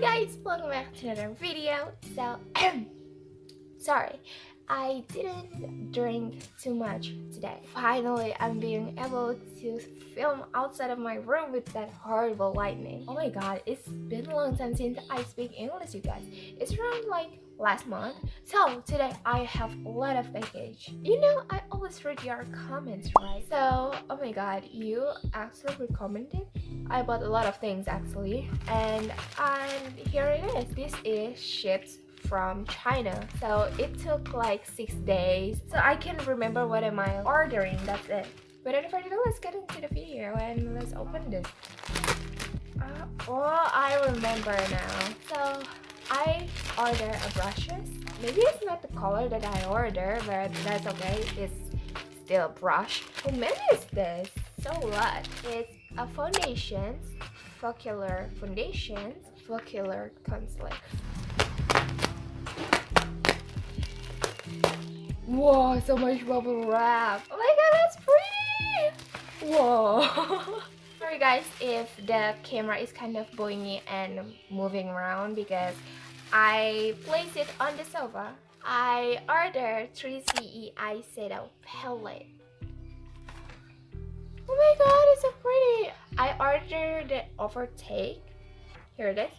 guys, welcome back to another video. So sorry, I didn't drink too much today. Finally, I'm being able to film outside of my room with that horrible lightning. Oh my god, it's been a long time since I speak English, you guys. It's around like last month. So today I have a lot of baggage. You know, I always read your comments, right? So oh my god, you actually recommended. I bought a lot of things actually, and here it is. This is ships from China, so it took like 6 days, so I can remember what am I ordering. That's it. But without further ado, let's get into the video and let's open this. Oh, I remember now. So I ordered a brushes. Maybe it's not the color that I ordered, but that's okay. It's still a brush. How many is this? So what? It's a foundations, Focallure foundations, Focallure concealer. Whoa, so much bubble wrap. Oh my god, that's pretty. Whoa. Sorry guys if the camera is kind of boingy and moving around because I placed it on the sofa. I ordered 3ce eyeshadow palette. Oh my god, it's so pretty. I ordered the overtake. Here it is.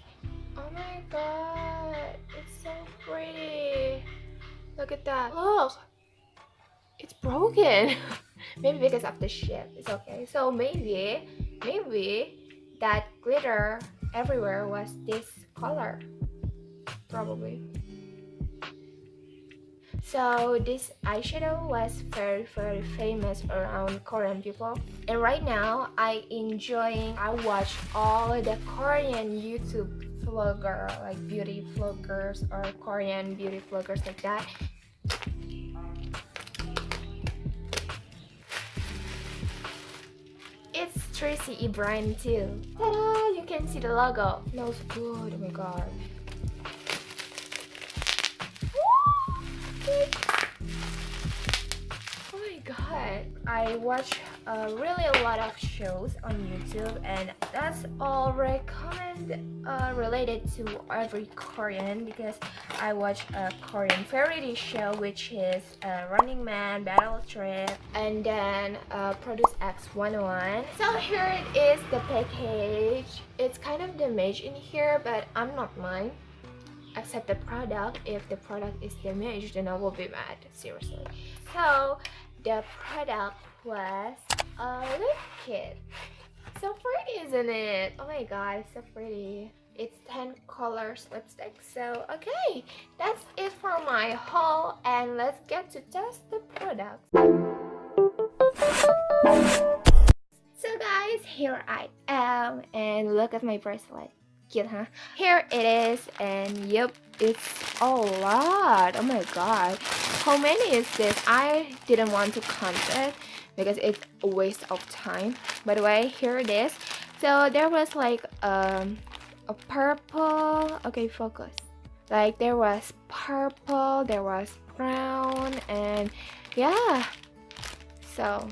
Oh my god, it's so pretty. Look at that. Look, it's broken. Maybe because of the ship. It's okay. So maybe that glitter everywhere was this color. Probably. So this eyeshadow was very famous around Korean people, and right now I watch all the Korean YouTube vlogger, like beauty vloggers or Korean beauty vloggers like that. It's 3ce brand too. Ta-da! You can see the logo. Smells good. Oh my god. Oh my god, I watch really a lot of shows on YouTube, and that's all related to every Korean, because I watch a Korean variety show which is Running Man, Battle Trip, and then Produce X 101. So here it is, the package. It's kind of damaged in here, but I'm not mind. Accept the product. If the product is damaged, then I will be mad, seriously. So the product was a lip kit. So pretty, isn't it? Oh my god, it's so pretty. It's 10 colors lipstick. So okay, that's it for my haul, and let's get to test the product. So guys, here I am, and look at my bracelet. Cute, huh? Here it is, and yep, it's a lot. Oh my god, how many is this? I didn't want to count it because it's a waste of time. By the way, here it is. So there was like a purple. Okay, focus. Like there was purple, there was brown, and yeah. So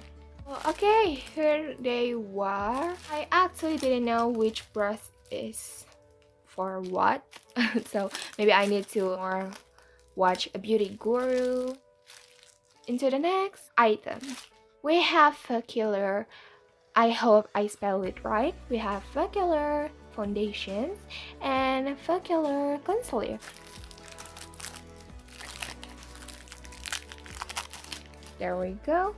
okay, here they were. I actually didn't know which brush is for what. So maybe I need to more watch a beauty guru. Into the next item, we have Focallure. I hope I spelled it right. We have Focallure foundations and Focallure concealer. There we go.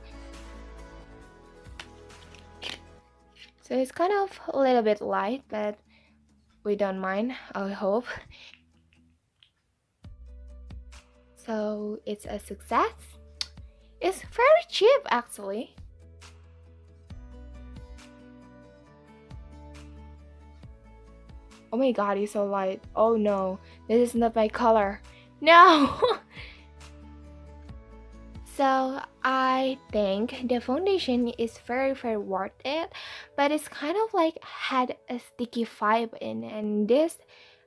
So it's kind of a little bit light, but we don't mind, I hope. So it's a success. It's very cheap actually. Oh my god, it's so light. Oh no, this is not my color. No! So I think the foundation is very worth it, but it's kind of like had a sticky vibe in, and this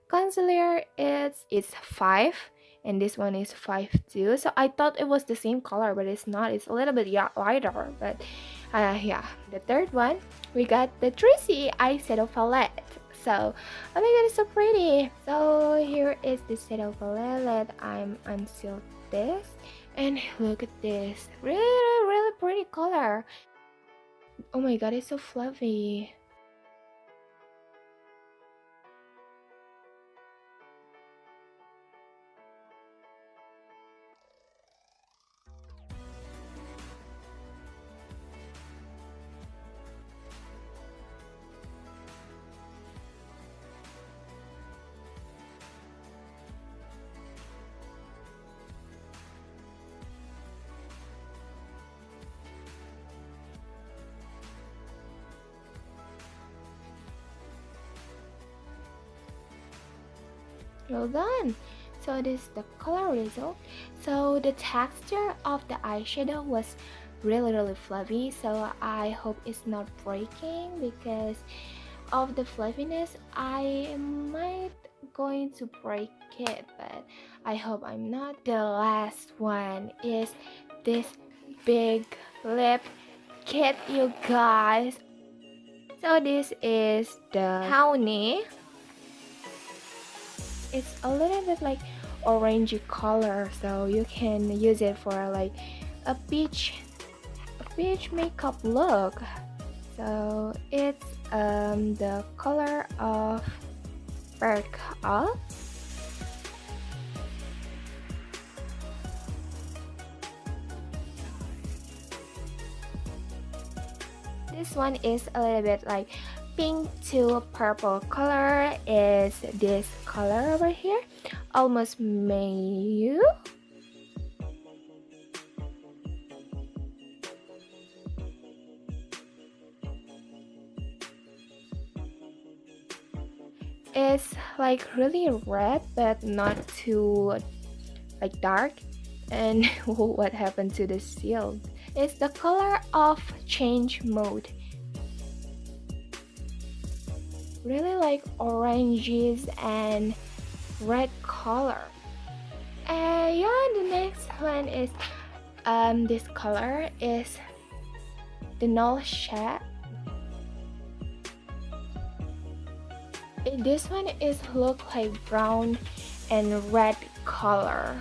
concealer is 5 and this one is 5 too. So I thought it was the same color, but it's not. It's a little bit lighter, but yeah. The third one, we got the 3ce eyeshadow palette. So oh my god, it's so pretty. So here is the set of palette. I'm unsealed this, and look at this, really pretty color. Oh my god, it's so fluffy. Well done. So this is the color result. So the texture of the eyeshadow was really fluffy, so I hope it's not breaking. Because of the fluffiness, I might going to break it, but I hope I'm not. The last one is this big lip kit, you guys. So this is the Tawny. It's a little bit like orangey color, so you can use it for like a peach makeup look. So it's the color of Berk Up. This one is a little bit like pink to purple color. Is this color over here, almost mayu. It's like really red, but not too like dark. And what happened to the seal? It's the color of change mode. Really like oranges and red color. And yeah, the next one is this color is the null shade. This one is look like brown and red color.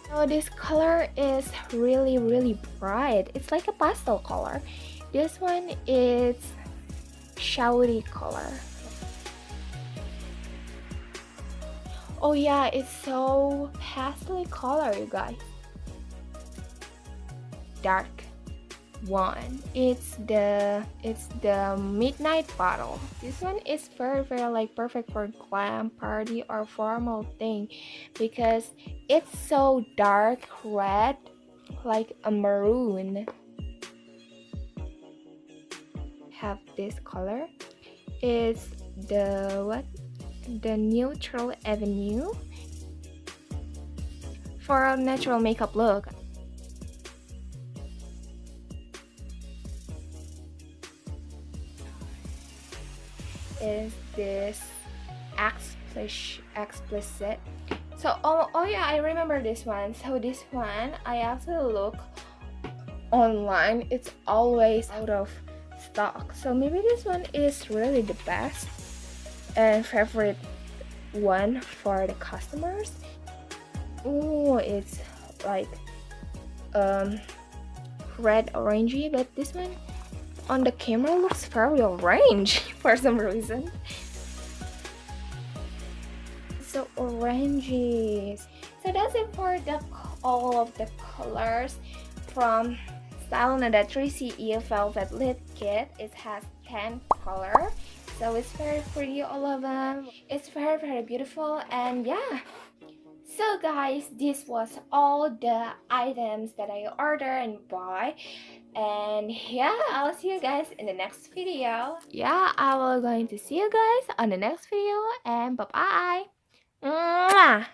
So this color is really bright. It's like a pastel color. This one is shawty color. Oh yeah, it's so pastel color, you guys. Dark one. It's the midnight bottle. This one is very like perfect for glam party or formal thing, because it's so dark red, like a maroon. Have this color. It's the neutral avenue for a natural makeup look. Is this explicit. So oh yeah, I remember this one. So this one I actually look online, it's always out of stock. So maybe this one is really the best and favorite one for the customers. Oh, it's like red orangey, but this one on the camera looks very orange for some reason. So orangey. So that's it for all of the colors from Stylenanda 3ce Velvet Lip Kit. It has 10 colors, so it's very pretty, all of them. It's very beautiful. And yeah, so guys, this was all the items that I ordered and buy. And yeah, I'll see you guys in the next video. Yeah, I will going to see you guys on the next video, and bye bye. Mwah!